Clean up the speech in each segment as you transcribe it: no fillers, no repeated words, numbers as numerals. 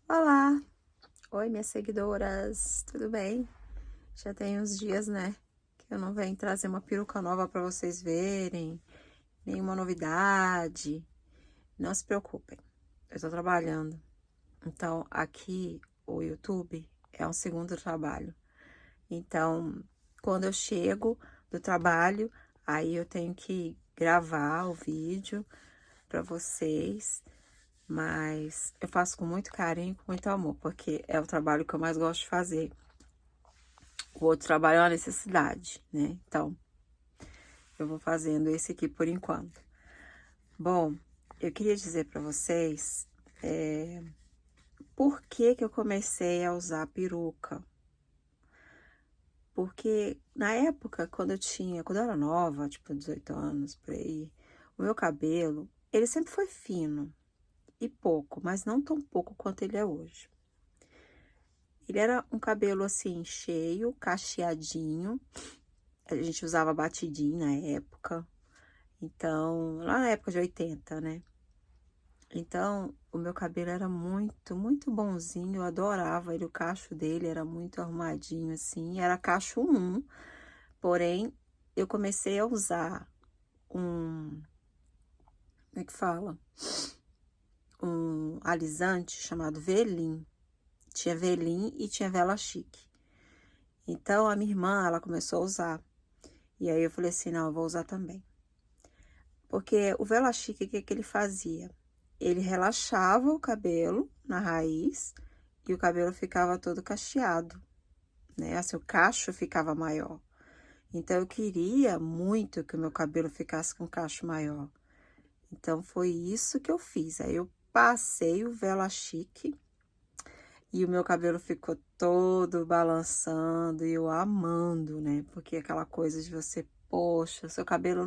Olá! Oi, minhas seguidoras, tudo bem? Já tem uns dias, né, que eu não venho trazer uma peruca nova para vocês verem, nenhuma novidade. Não se preocupem, eu tô trabalhando. Então, aqui o YouTube é um segundo trabalho. Então, quando eu chego do trabalho, aí eu tenho que gravar o vídeo para vocês. Mas eu faço com muito carinho, com muito amor, porque é o trabalho que eu mais gosto de fazer. O outro trabalho é uma necessidade, né? Então, eu vou fazendo esse aqui por enquanto. Bom, eu queria dizer para vocês por que eu comecei a usar peruca. Porque na época, quando eu era nova, tipo 18 anos, por aí, o meu cabelo, ele sempre foi fino e pouco, mas não tão pouco quanto ele é hoje. Ele era um cabelo assim, cheio, cacheadinho. A gente usava batidinho na época. Então, lá na época de 80, né? Então, o meu cabelo era muito, muito bonzinho. Eu adorava ele. O cacho dele era muito arrumadinho, assim. Era cacho 1. Porém, eu comecei a usar um... Como é que fala? Um alisante chamado Velim. Tinha Velim e tinha Vela Chique. Então, a minha irmã, ela começou a usar. E aí eu falei assim, não, eu vou usar também. Porque o Vela Chique, o que que ele fazia? Ele relaxava o cabelo na raiz e o cabelo ficava todo cacheado, né? Assim, o cacho ficava maior. Então, eu queria muito que o meu cabelo ficasse com cacho maior. Então, foi isso que eu fiz. Aí, eu passei o Vela Chique e o meu cabelo ficou todo balançando e eu amando, né? Porque aquela coisa de você, poxa, seu cabelo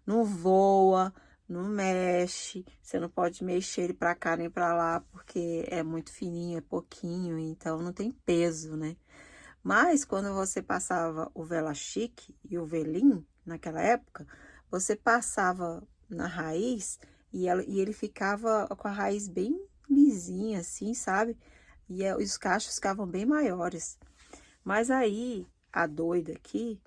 não voa, não mexe, você não pode mexer ele pra cá nem pra lá, porque é muito fininho, é pouquinho, então não tem peso, né? Mas quando você passava o Vela Chique e o Velim, naquela época, você passava na raiz e ele ficava com a raiz bem lisinha, assim, sabe? E os cachos ficavam bem maiores. Mas aí, a doida aqui,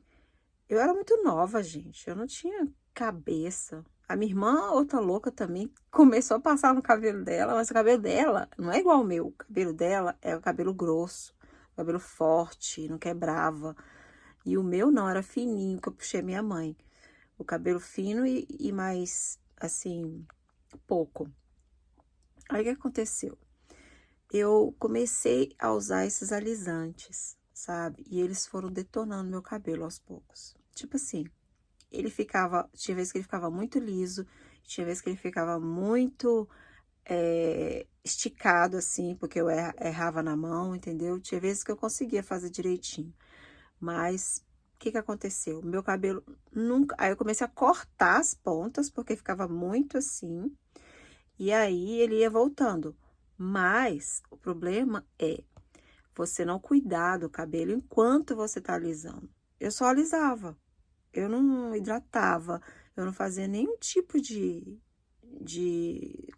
eu era muito nova, gente. Eu não tinha cabeça. A minha irmã, outra louca também, começou a passar no cabelo dela, mas o cabelo dela não é igual ao meu. O cabelo dela é o cabelo grosso, cabelo forte, não quebrava. E o meu não, era fininho, que eu puxei minha mãe. O cabelo fino e mais, assim, pouco. Aí o que aconteceu? Eu comecei a usar esses alisantes, sabe? E eles foram detonando meu cabelo aos poucos. Tipo assim, ele ficava, tinha vez que ele ficava muito liso, tinha vez que ele ficava muito esticado, assim, porque eu errava na mão, entendeu? Tinha vezes que eu conseguia fazer direitinho. Mas, o que que aconteceu? Meu cabelo nunca... Aí eu comecei a cortar as pontas, porque ficava muito assim, e aí ele ia voltando. Mas, o problema é você não cuidar do cabelo enquanto você tá alisando. Eu só alisava. Eu não hidratava, eu não fazia nenhum tipo de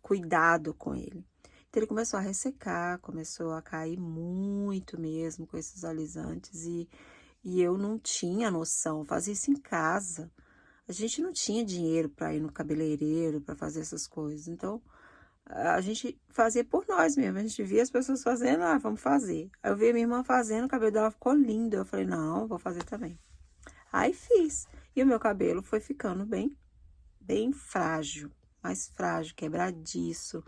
cuidado com ele. Então, ele começou a ressecar, começou a cair muito mesmo com esses alisantes e eu não tinha noção, eu fazia isso em casa. A gente não tinha dinheiro para ir no cabeleireiro, para fazer essas coisas. Então, a gente fazia por nós mesmo. A gente via as pessoas fazendo, ah, vamos fazer. Aí eu vi a minha irmã fazendo, o cabelo dela ficou lindo. Eu falei, não, vou fazer também. Aí fiz. E o meu cabelo foi ficando bem frágil, mais frágil, quebradiço.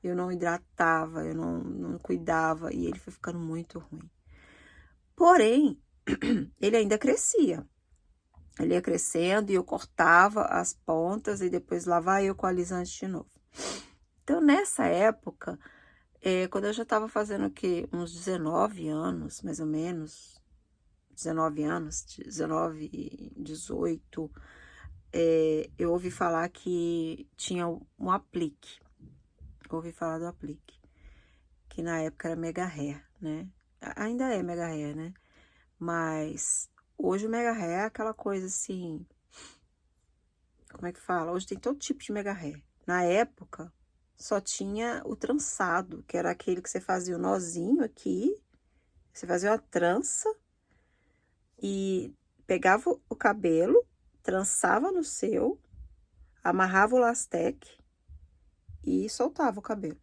Eu não hidratava, eu não cuidava e ele foi ficando muito ruim. Porém, ele ainda crescia. Ele ia crescendo e eu cortava as pontas e depois lavava eu com alisante de novo. Então, nessa época, quando eu já estava fazendo o quê? Uns 19 anos, mais ou menos, 19 anos, 19, 18, eu ouvi falar que tinha um aplique. Eu ouvi falar do aplique, que na época era Mega Hair, né? Ainda é Mega Hair, né? Mas hoje o Mega Hair é aquela coisa assim, como é que fala? Hoje tem todo tipo de Mega Hair. Na época, só tinha o trançado, que era aquele que você fazia o nozinho aqui, você fazia uma trança e pegava o cabelo, trançava no seu, amarrava o lastec e soltava o cabelo.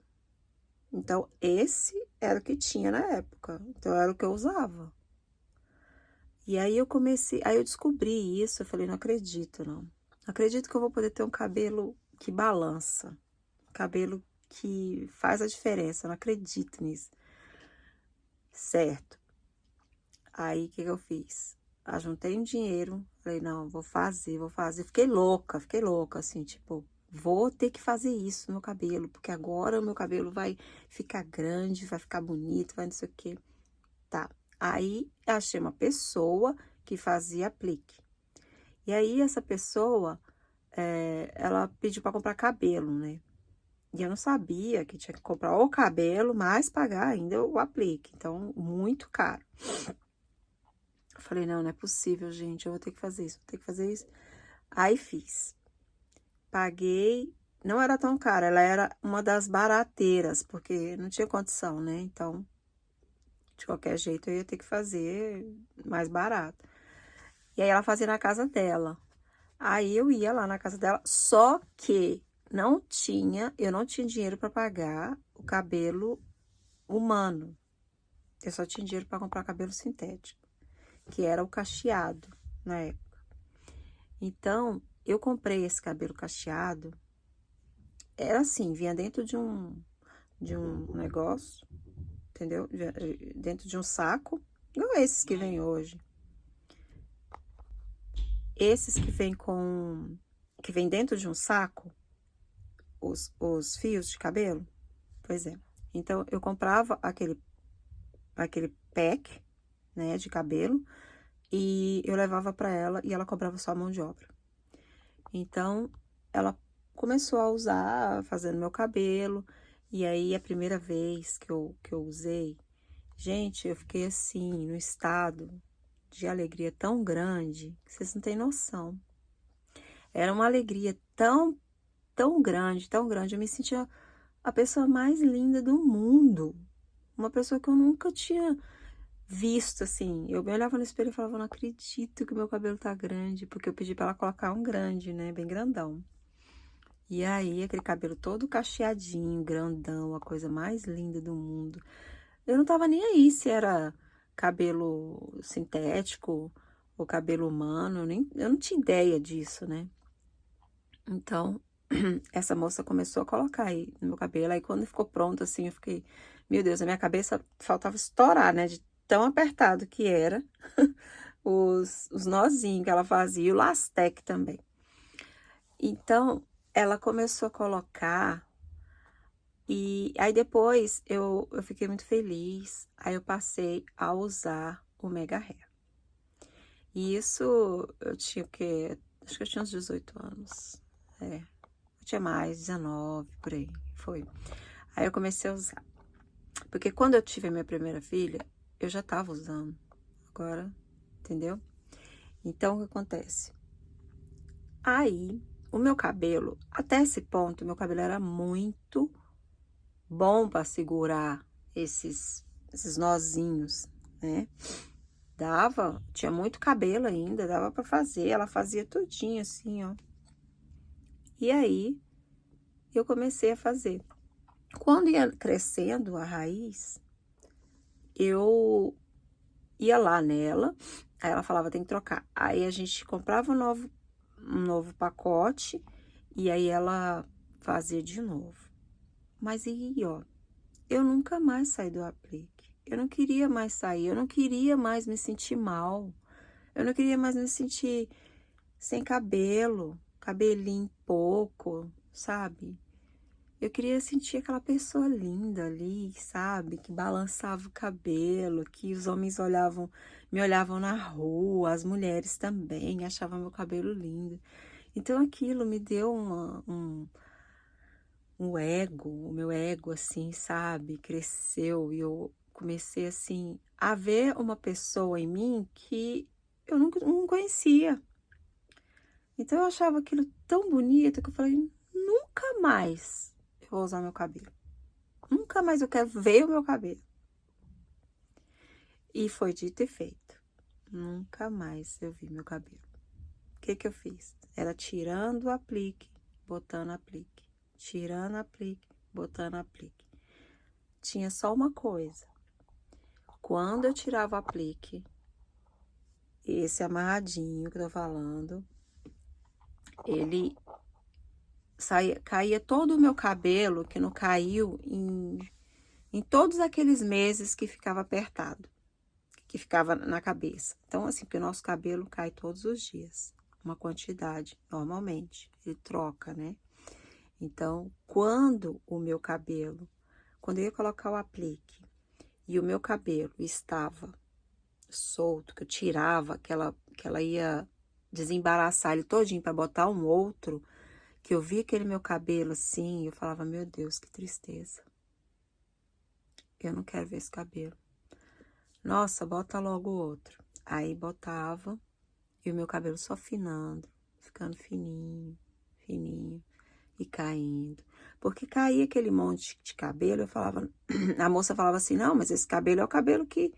Então, esse era o que tinha na época. Então, era o que eu usava. E aí aí eu descobri isso, eu falei, não acredito, não. Não acredito que eu vou poder ter um cabelo que balança. Cabelo que faz a diferença, eu não acredito nisso. Certo. Aí, o que eu fiz? Ajuntei um dinheiro, falei, não, vou fazer. Fiquei louca, assim, tipo, vou ter que fazer isso no meu cabelo, porque agora o meu cabelo vai ficar grande, vai ficar bonito, vai não sei o quê. Tá. Aí, achei uma pessoa que fazia aplique. E aí, essa pessoa, ela pediu para comprar cabelo, né? E eu não sabia que tinha que comprar o cabelo, mais pagar ainda o aplique. Então, muito caro. Eu falei, não, não é possível, gente. Eu vou ter que fazer isso, vou ter que fazer isso. Aí fiz. Paguei. Não era tão cara, ela era uma das barateiras, porque não tinha condição, né? Então, de qualquer jeito, eu ia ter que fazer mais barato. E aí, ela fazia na casa dela. Aí, eu ia lá na casa dela, só que eu não tinha dinheiro para pagar o cabelo humano. Eu só tinha dinheiro para comprar cabelo sintético, que era o cacheado na época. Então, eu comprei esse cabelo cacheado. Era assim, vinha dentro de um negócio, entendeu? Dentro de um saco, igual esses que vem hoje. Esses que vem dentro de um saco, os fios de cabelo. Pois é. Então, eu comprava aquele pack, né, de cabelo, e eu levava para ela e ela cobrava só a mão de obra. Então, ela começou a usar, fazendo meu cabelo, e aí a primeira vez que eu usei, gente, eu fiquei assim, no estado de alegria tão grande, que vocês não têm noção. Era uma alegria tão grande, eu me sentia a pessoa mais linda do mundo. Uma pessoa que eu nunca tinha visto, assim. Eu me olhava no espelho e falava, não acredito que meu cabelo tá grande, porque eu pedi pra ela colocar um grande, né, bem grandão. E aí, aquele cabelo todo cacheadinho, grandão, a coisa mais linda do mundo. Eu não tava nem aí se era cabelo sintético ou cabelo humano, eu não tinha ideia disso, né? Então, essa moça começou a colocar aí no meu cabelo. Aí, quando ficou pronto, assim, eu fiquei, meu Deus, a minha cabeça faltava estourar, né? De tão apertado que era os nozinhos que ela fazia, e o lastec também. Então, ela começou a colocar, e aí depois eu fiquei muito feliz. Aí eu passei a usar o Mega Hair. E isso eu tinha o quê? Acho que eu tinha uns 18 anos. Eu tinha mais, 19, por aí, foi. Aí eu comecei a usar. Porque quando eu tive a minha primeira filha, eu já tava usando. Agora, entendeu? Então, o que acontece? Aí, o meu cabelo, até esse ponto, meu cabelo era muito bom para segurar esses nozinhos, né? Tinha muito cabelo ainda, dava para fazer, ela fazia tudinho assim, ó. E aí, eu comecei a fazer. Quando ia crescendo a raiz, eu ia lá nela, aí ela falava, tem que trocar. Aí a gente comprava um novo pacote, e aí ela fazia de novo. Mas aí, ó, eu nunca mais saí do aplique. Eu não queria mais sair, eu não queria mais me sentir mal. Eu não queria mais me sentir sem cabelo, cabelinho pouco, sabe? Eu queria sentir aquela pessoa linda ali, sabe? Que balançava o cabelo, que os homens me olhavam na rua, as mulheres também achavam meu cabelo lindo. Então aquilo me deu o meu ego, assim, sabe? Cresceu e eu comecei, assim, a ver uma pessoa em mim que eu não conhecia. Então eu achava aquilo tão bonito que eu falei, nunca mais eu vou usar meu cabelo. Nunca mais eu quero ver o meu cabelo. E foi dito e feito. Nunca mais eu vi meu cabelo. O que que eu fiz? Era tirando o aplique, botando aplique. Tirando aplique, botando aplique. Tinha só uma coisa. Quando eu tirava o aplique, esse amarradinho que eu tô falando, ele caía todo o meu cabelo, que não caiu em todos aqueles meses que ficava apertado, que ficava na cabeça. Então, assim, porque o nosso cabelo cai todos os dias, uma quantidade, normalmente, ele troca, né? Então, quando eu ia colocar o aplique e o meu cabelo estava solto, que eu tirava, que ela ia desembaraçar ele todinho para botar um outro, que eu vi aquele meu cabelo assim, eu falava, meu Deus, que tristeza. Eu não quero ver esse cabelo. Nossa, bota logo outro. Aí botava e o meu cabelo só afinando, ficando fininho, fininho e caindo. Porque caía aquele monte de cabelo, eu falava, a moça falava assim, não, mas esse cabelo é o cabelo que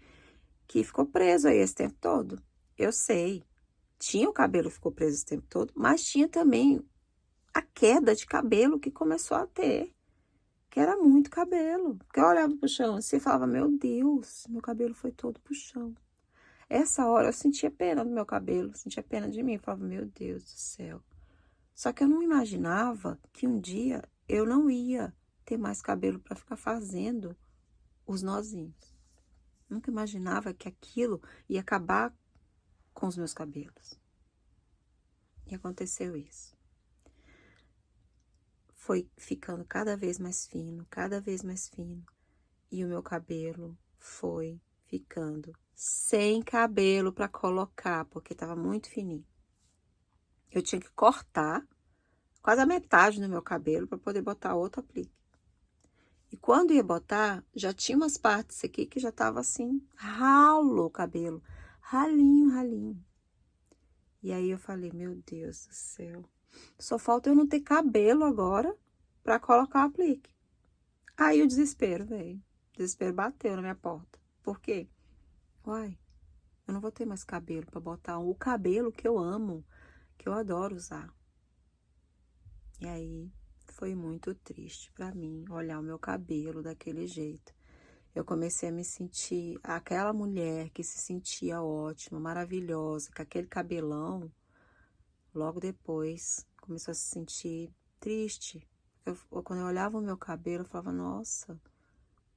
ficou preso aí esse tempo todo. Eu sei, tinha o cabelo que ficou preso esse tempo todo, mas tinha também a queda de cabelo que começou a ter, que era muito cabelo. Porque eu olhava pro chão assim e falava, meu Deus, meu cabelo foi todo pro chão. Essa hora eu sentia pena do meu cabelo, sentia pena de mim. Eu falava, meu Deus do céu. Só que eu não imaginava que um dia eu não ia ter mais cabelo para ficar fazendo os nozinhos. Nunca imaginava que aquilo ia acabar com os meus cabelos. E aconteceu isso. Foi ficando cada vez mais fino, cada vez mais fino. E o meu cabelo foi ficando sem cabelo para colocar, porque estava muito fininho. Eu tinha que cortar quase a metade do meu cabelo para poder botar outro aplique. E quando ia botar, já tinha umas partes aqui que já tava assim, ralo o cabelo, ralinho, ralinho. E aí eu falei, meu Deus do céu, só falta eu não ter cabelo agora para colocar o aplique. Aí o desespero veio, o desespero bateu na minha porta. Por quê? Uai, eu não vou ter mais cabelo para botar o cabelo que eu amo, que eu adoro usar. E aí foi muito triste para mim olhar o meu cabelo daquele jeito. Eu comecei a me sentir aquela mulher que se sentia ótima, maravilhosa, com aquele cabelão. Logo depois começou a se sentir triste. Quando eu olhava o meu cabelo, eu falava, nossa,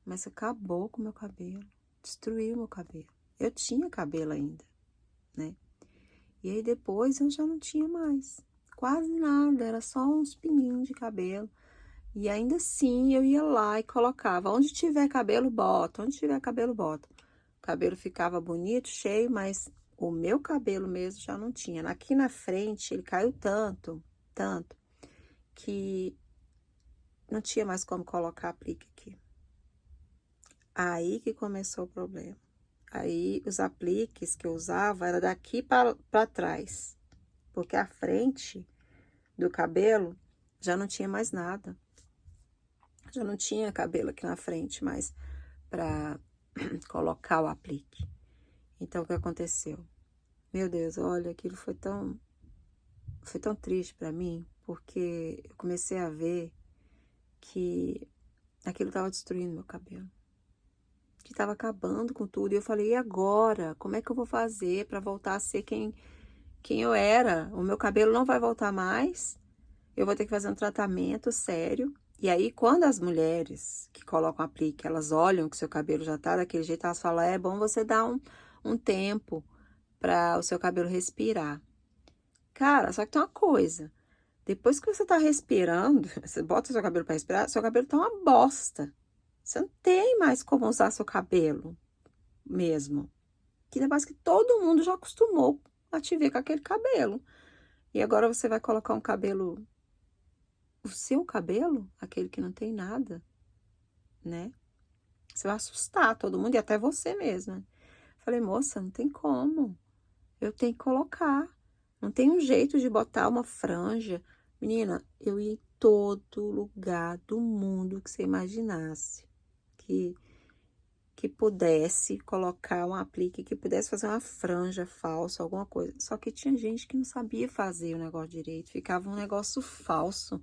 mas acabou com o meu cabelo, destruiu o meu cabelo. Eu tinha cabelo ainda, né? E aí depois eu já não tinha mais, quase nada, era só uns pinguinhos de cabelo. E ainda assim eu ia lá e colocava, onde tiver cabelo, bota, onde tiver cabelo, bota. O cabelo ficava bonito, cheio, mas o meu cabelo mesmo já não tinha. Aqui na frente ele caiu tanto, que não tinha mais como colocar aplique aqui. Aí que começou o problema. Aí os apliques que eu usava era daqui para trás, porque a frente do cabelo já não tinha mais nada. Já não tinha cabelo aqui na frente mais para colocar o aplique. Então, o que aconteceu? Meu Deus, olha, aquilo foi tão triste para mim, porque eu comecei a ver que aquilo estava destruindo meu cabelo. Que estava acabando com tudo. E eu falei, e agora? Como é que eu vou fazer para voltar a ser quem eu era? O meu cabelo não vai voltar mais. Eu vou ter que fazer um tratamento sério. E aí, quando as mulheres que colocam aplique, elas olham que seu cabelo já tá daquele jeito, elas falam, é bom você dar um tempo para o seu cabelo respirar. Cara, só que tem uma coisa. Depois que você tá respirando, você bota seu cabelo para respirar, seu cabelo tá uma bosta. Você não tem mais como usar seu cabelo mesmo. Que depois que todo mundo já acostumou a te ver com aquele cabelo. E agora você vai colocar um cabelo, o seu cabelo, aquele que não tem nada, né? Você vai assustar todo mundo e até você mesma. Falei, moça, não tem como. Eu tenho que colocar. Não tem um jeito de botar uma franja. Menina, eu ia em todo lugar do mundo que você imaginasse. Que pudesse colocar um aplique, que pudesse fazer uma franja falsa, alguma coisa. Só que tinha gente que não sabia fazer o negócio direito, ficava um negócio falso,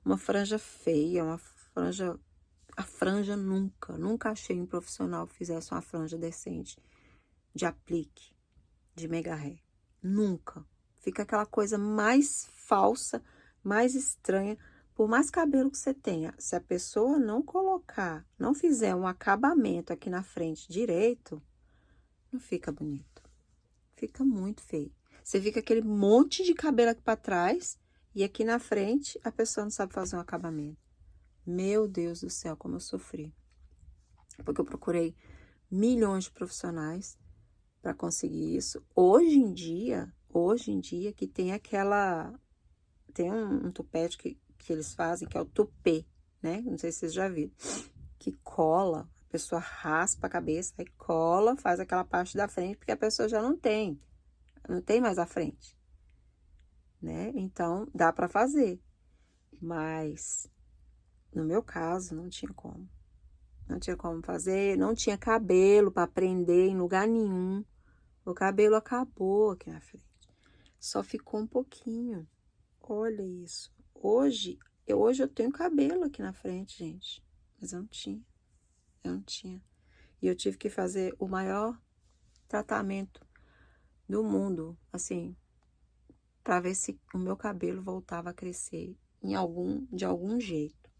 uma franja feia, uma franja... A franja nunca achei um profissional que fizesse uma franja decente de aplique, de mega ré. Nunca. Fica aquela coisa mais falsa, mais estranha. Por mais cabelo que você tenha, se a pessoa não colocar, não fizer um acabamento aqui na frente direito, não fica bonito. Fica muito feio. Você fica aquele monte de cabelo aqui para trás e aqui na frente a pessoa não sabe fazer um acabamento. Meu Deus do céu, como eu sofri. Porque eu procurei milhões de profissionais para conseguir isso. Hoje em dia que tem aquela... Tem um tupete que eles fazem, que é o tupê, né? Não sei se vocês já viram. Que cola, a pessoa raspa a cabeça, aí cola, faz aquela parte da frente, porque a pessoa já não tem mais a frente, né? Então, dá para fazer. Mas, no meu caso, não tinha como. Não tinha como fazer, não tinha cabelo para prender em lugar nenhum. O cabelo acabou aqui na frente. Só ficou um pouquinho. Olha isso. Hoje eu tenho cabelo aqui na frente, gente. Mas eu não tinha. Eu não tinha. E eu tive que fazer o maior tratamento do mundo, assim, para ver se o meu cabelo voltava a crescer de algum jeito.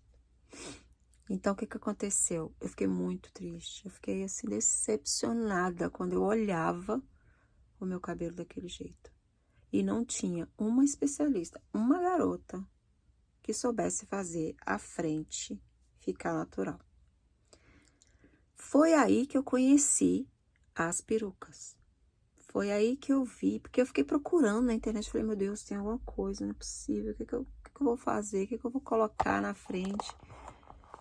Então, o que aconteceu? Eu fiquei muito triste. Eu fiquei, assim, decepcionada quando eu olhava o meu cabelo daquele jeito. E não tinha uma especialista, uma garota, que soubesse fazer a frente ficar natural. Foi aí que eu conheci as perucas. Foi aí que eu vi, porque eu fiquei procurando na internet. Falei, meu Deus, tem alguma coisa, não é possível. O que eu vou fazer? O que eu vou colocar na frente?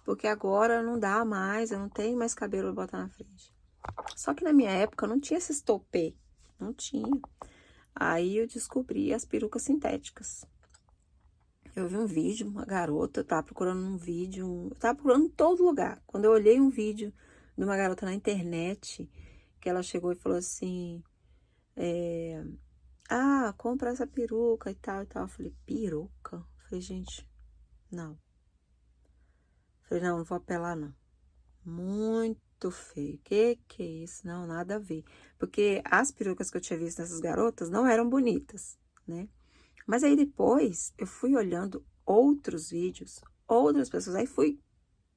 Porque agora não dá mais, eu não tenho mais cabelo pra botar na frente. Só que na minha época não tinha esse topê. Não tinha. Aí eu descobri as perucas sintéticas. Eu vi um vídeo, uma garota, eu tava procurando um vídeo, eu tava procurando em todo lugar. Quando eu olhei um vídeo de uma garota na internet, que ela chegou e falou assim, compra essa peruca e tal, e tal. Eu falei, peruca? Eu falei, gente, não. Eu falei, não vou apelar, não. Muito feio. Que é isso? Não, nada a ver. Porque as perucas que eu tinha visto nessas garotas não eram bonitas, né? Mas aí depois eu fui olhando outros vídeos, outras pessoas, aí fui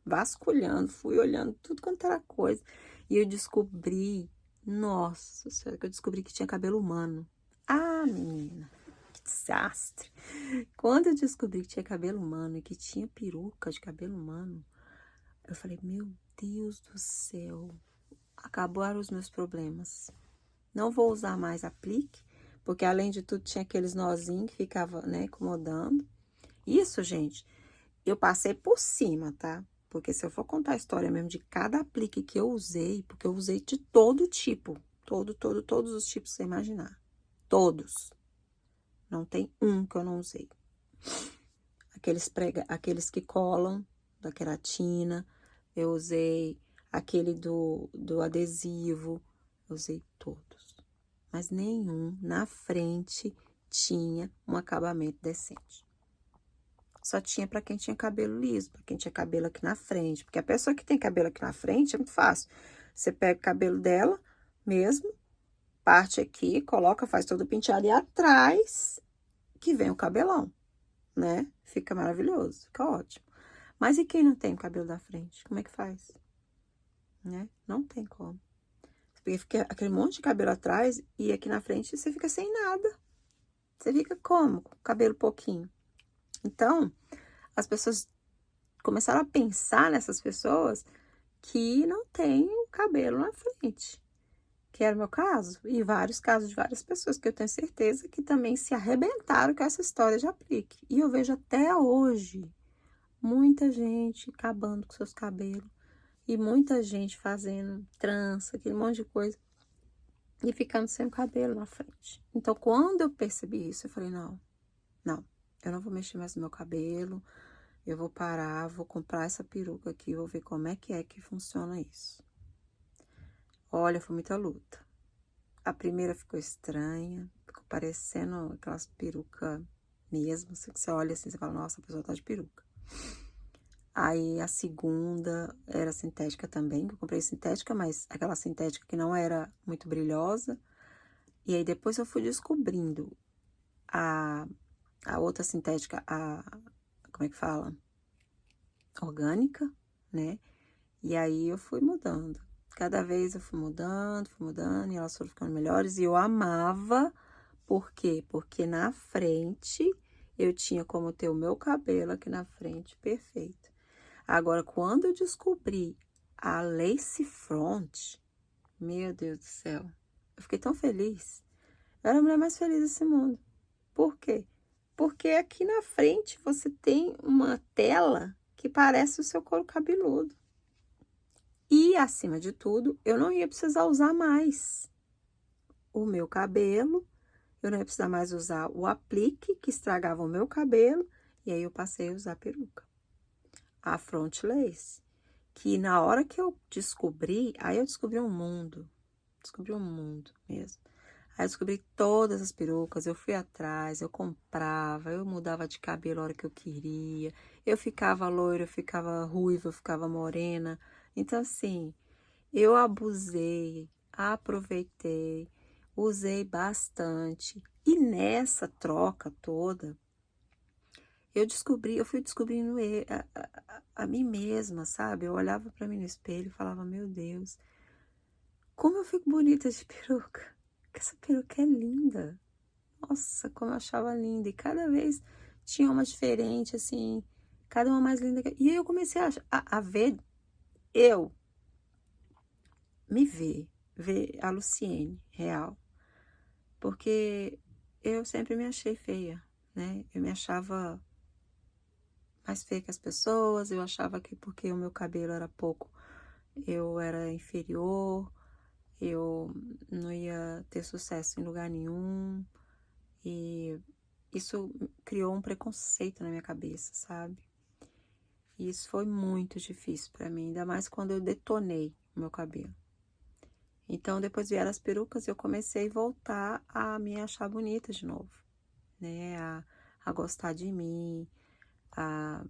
vasculhando, fui olhando tudo quanto era coisa. E eu descobri, nossa senhora, que eu descobri que tinha cabelo humano. Ah, menina, que desastre. Quando eu descobri que tinha cabelo humano e que tinha peruca de cabelo humano, eu falei, meu Deus do céu, acabaram os meus problemas. Não vou usar mais aplique, porque além de tudo tinha aqueles nozinhos que ficava, né, incomodando. Isso, gente, eu passei por cima, tá? Porque se eu for contar a história mesmo de cada aplique que eu usei, porque eu usei de todo tipo, todos os tipos que você imaginar. Todos. Não tem um que eu não usei. Aqueles que colam, da queratina, eu usei aquele do adesivo, eu usei todos. Mas nenhum na frente tinha um acabamento decente. Só tinha para quem tinha cabelo liso, para quem tinha cabelo aqui na frente. Porque a pessoa que tem cabelo aqui na frente é muito fácil. Você pega o cabelo dela mesmo, parte aqui, coloca, faz todo o penteado e atrás que vem o cabelão, né? Fica maravilhoso, fica ótimo. Mas e quem não tem o cabelo da frente? Como é que faz? Né? Não tem como. Porque fica aquele monte de cabelo atrás e aqui na frente você fica sem nada. Você fica como? Com o cabelo pouquinho. Então, as pessoas começaram a pensar nessas pessoas que não têm o cabelo na frente. Que era o meu caso. E vários casos de várias pessoas que eu tenho certeza que também se arrebentaram com essa história de aplique. E eu vejo até hoje muita gente acabando com seus cabelos. E muita gente fazendo trança, aquele monte de coisa. E ficando sem o cabelo na frente. Então, quando eu percebi isso, eu falei, não, eu não vou mexer mais no meu cabelo. eu vou parar, vou comprar essa peruca aqui, vou ver como é que funciona isso. Olha, foi muita luta. A primeira ficou estranha, ficou parecendo aquelas perucas mesmo, assim, que você olha assim, você fala, nossa, a pessoa tá de peruca. Aí a segunda era sintética também, que eu comprei sintética, mas aquela sintética que não era muito brilhosa. E aí depois eu fui descobrindo a, a outra sintética, como é que fala? Orgânica, né? E aí eu fui mudando. Cada vez eu fui mudando, e elas foram ficando melhores. E eu amava, por quê? Porque na frente eu tinha como ter o meu cabelo aqui na frente perfeito. Agora, quando eu descobri a lace front, meu Deus do céu, eu fiquei tão feliz. Eu era a mulher mais feliz desse mundo. Por quê? Porque aqui na frente você tem uma tela que parece o seu couro cabeludo. E, acima de tudo, eu não ia precisar usar mais o meu cabelo, eu não ia precisar mais usar o aplique que estragava o meu cabelo, e aí eu passei a usar peruca. A front lace, que na hora que eu descobri, aí eu descobri um mundo mesmo. Aí eu descobri todas as perucas, eu fui atrás, eu comprava, eu mudava de cabelo a hora que eu queria, eu ficava loira, eu ficava ruiva, eu ficava morena. Então, assim, eu abusei, aproveitei, usei bastante. E nessa troca toda, eu fui descobrindo a mim mesma, sabe? Eu olhava pra mim no espelho e falava, meu Deus, como eu fico bonita de peruca. Essa peruca é linda. Nossa, como eu achava linda. E cada vez tinha uma diferente, assim, cada uma mais linda. E aí eu comecei a ver, eu ver a Luciene real. Porque eu sempre me achei feia, né? Eu me achava mais feia que as pessoas, eu achava que porque o meu cabelo era pouco, eu era inferior, eu não ia ter sucesso em lugar nenhum. E isso criou um preconceito na minha cabeça, sabe? E isso foi muito difícil pra mim, ainda mais quando eu detonei o meu cabelo. Então, depois vieram as perucas e eu comecei a voltar a me achar bonita de novo, né? A gostar de mim, a,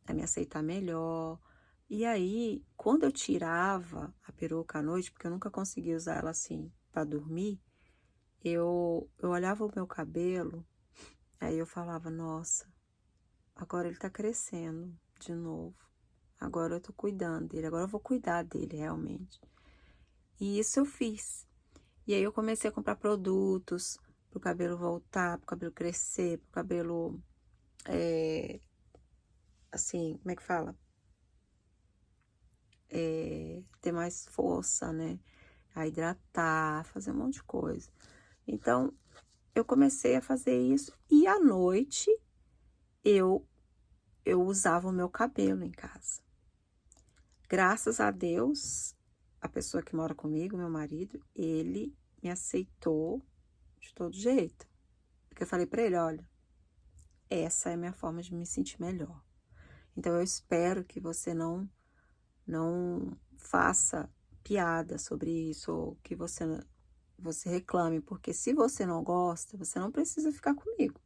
a me aceitar melhor. E aí, quando eu tirava a peruca à noite, porque eu nunca conseguia usar ela assim pra dormir, eu olhava o meu cabelo, aí eu falava, nossa, agora ele tá crescendo de novo. Agora eu tô cuidando dele, agora eu vou cuidar dele realmente. E isso eu fiz. E aí eu comecei a comprar produtos pro cabelo voltar, pro cabelo crescer, pro cabelo, assim, como é que fala? Ter mais força, né? A hidratar, fazer um monte de coisa. Então, eu comecei a fazer isso e à noite eu usava o meu cabelo em casa. Graças a Deus, a pessoa que mora comigo, meu marido, ele me aceitou de todo jeito. Porque eu falei pra ele, olha, essa é a minha forma de me sentir melhor. Então eu espero que você não faça piada sobre isso ou que você reclame, porque se você não gosta, você não precisa ficar comigo.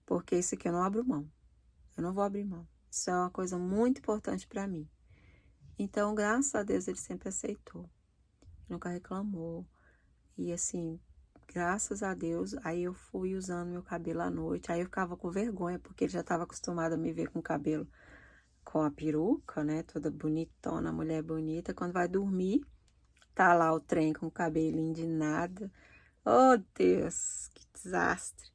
Porque isso aqui eu não abro mão. Eu não vou abrir mão. Isso é uma coisa muito importante pra mim. Então, graças a Deus, ele sempre aceitou. Nunca reclamou. E assim, graças a Deus, aí eu fui usando meu cabelo à noite. Aí eu ficava com vergonha, porque ele já estava acostumado a me ver com o cabelo com a peruca, né? Toda bonitona, mulher bonita. Quando vai dormir, tá lá o trem com o cabelinho de nada. Oh, Deus, que desastre.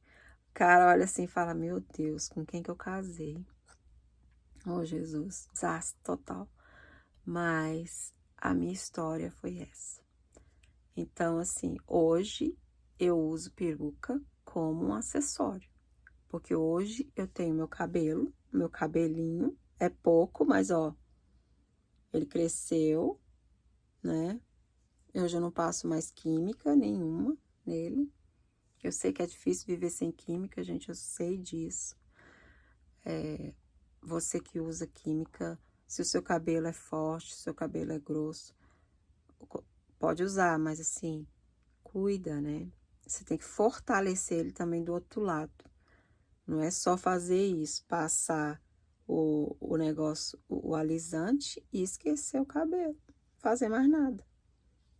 O cara olha assim e fala, meu Deus, com quem que eu casei? Oh, Jesus, desastre total. Mas a minha história foi essa. Então, assim, hoje eu uso peruca como um acessório. Porque hoje eu tenho meu cabelinho é pouco, mas ó, ele cresceu, né? Eu já não passo mais química nenhuma nele. Eu sei que é difícil viver sem química, gente, eu sei disso. você que usa química, se o seu cabelo é forte, se o seu cabelo é grosso, pode usar, mas assim, cuida, né? Você tem que fortalecer ele também do outro lado. Não é só fazer isso, passar o negócio, o alisante e esquecer o cabelo, fazer mais nada.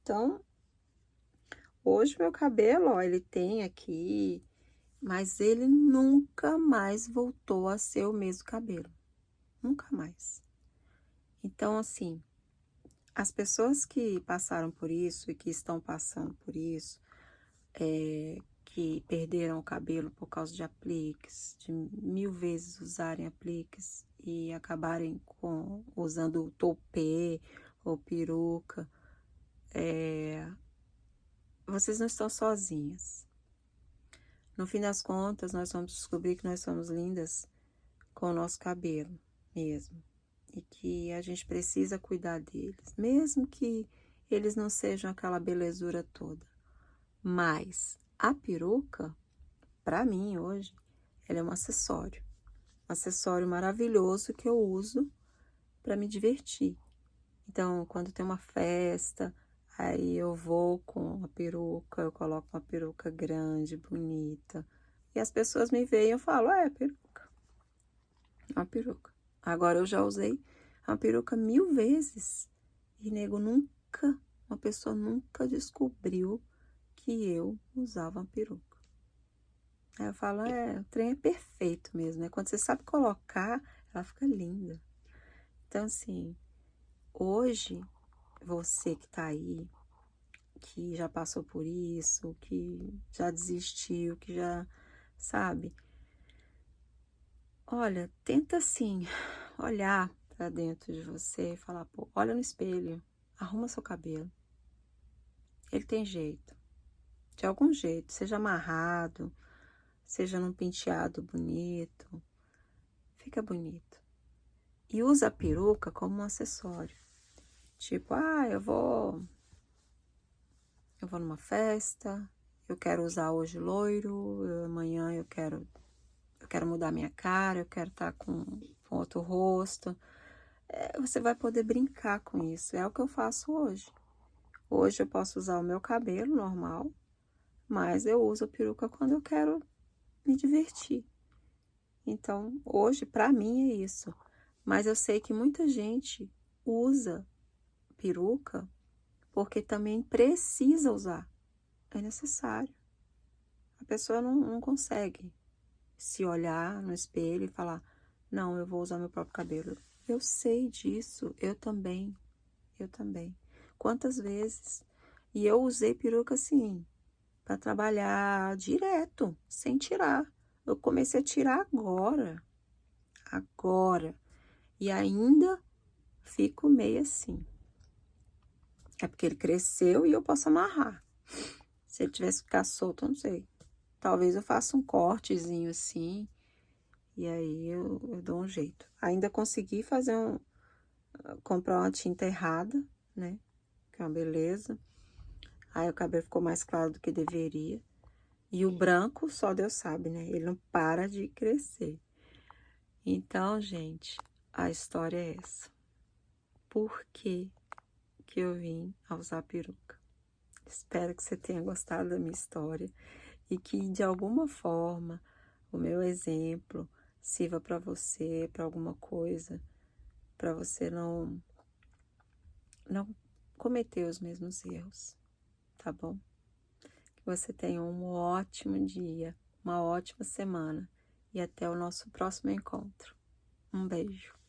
Então, hoje meu cabelo, ó, ele tem aqui, mas ele nunca mais voltou a ser o mesmo cabelo. Nunca mais. Então, assim, as pessoas que passaram por isso e que estão passando por isso, que perderam o cabelo por causa de apliques, de 1000 vezes usarem apliques e acabarem usando topê ou peruca, vocês não estão sozinhas. No fim das contas, nós vamos descobrir que nós somos lindas com o nosso cabelo mesmo. E que a gente precisa cuidar deles, mesmo que eles não sejam aquela belezura toda. Mas a peruca, para mim hoje, ela é um acessório maravilhoso que eu uso para me divertir. Então, quando tem uma festa, aí eu vou com a peruca, eu coloco uma peruca grande, bonita, e as pessoas me veem e eu falo, é peruca, é uma peruca. Agora eu já usei a peruca 1000 vezes e nego nunca, uma pessoa nunca descobriu que eu usava uma peruca. Aí eu falo, o trem é perfeito mesmo, né? Quando você sabe colocar, ela fica linda. Então, assim, hoje, você que tá aí, que já passou por isso, que já desistiu, que já, sabe? Olha, tenta assim, olhar pra dentro de você e falar, pô, olha no espelho, arruma seu cabelo. Ele tem jeito. De algum jeito, seja amarrado, seja num penteado bonito, fica bonito. E usa a peruca como um acessório. Tipo, eu vou numa festa, eu quero usar hoje loiro, amanhã eu quero mudar minha cara, eu quero estar com outro rosto. Você vai poder brincar com isso. É o que eu faço hoje. Hoje eu posso usar o meu cabelo normal, mas eu uso a peruca quando eu quero me divertir. Então, hoje, para mim, é isso. Mas eu sei que muita gente usa peruca porque também precisa usar. É necessário. A pessoa não consegue se olhar no espelho e falar, não, eu vou usar meu próprio cabelo. Eu sei disso, eu também. Quantas vezes? E eu usei peruca assim, para trabalhar direto, sem tirar. Eu comecei a tirar agora. E ainda fico meio assim. É porque ele cresceu e eu posso amarrar. Se ele tivesse que ficar solto, eu não sei. Talvez eu faça um cortezinho assim. E aí eu dou um jeito. Ainda consegui comprar uma tinta errada, né? Que é uma beleza. Aí o cabelo ficou mais claro do que deveria. E o branco, só Deus sabe, né? Ele não para de crescer. Então, gente, a história é essa. Por que eu vim a usar peruca? Espero que você tenha gostado da minha história e que, de alguma forma, o meu exemplo sirva para você, para alguma coisa, para você não cometer os mesmos erros, tá bom? Que você tenha um ótimo dia, uma ótima semana e até o nosso próximo encontro. Um beijo.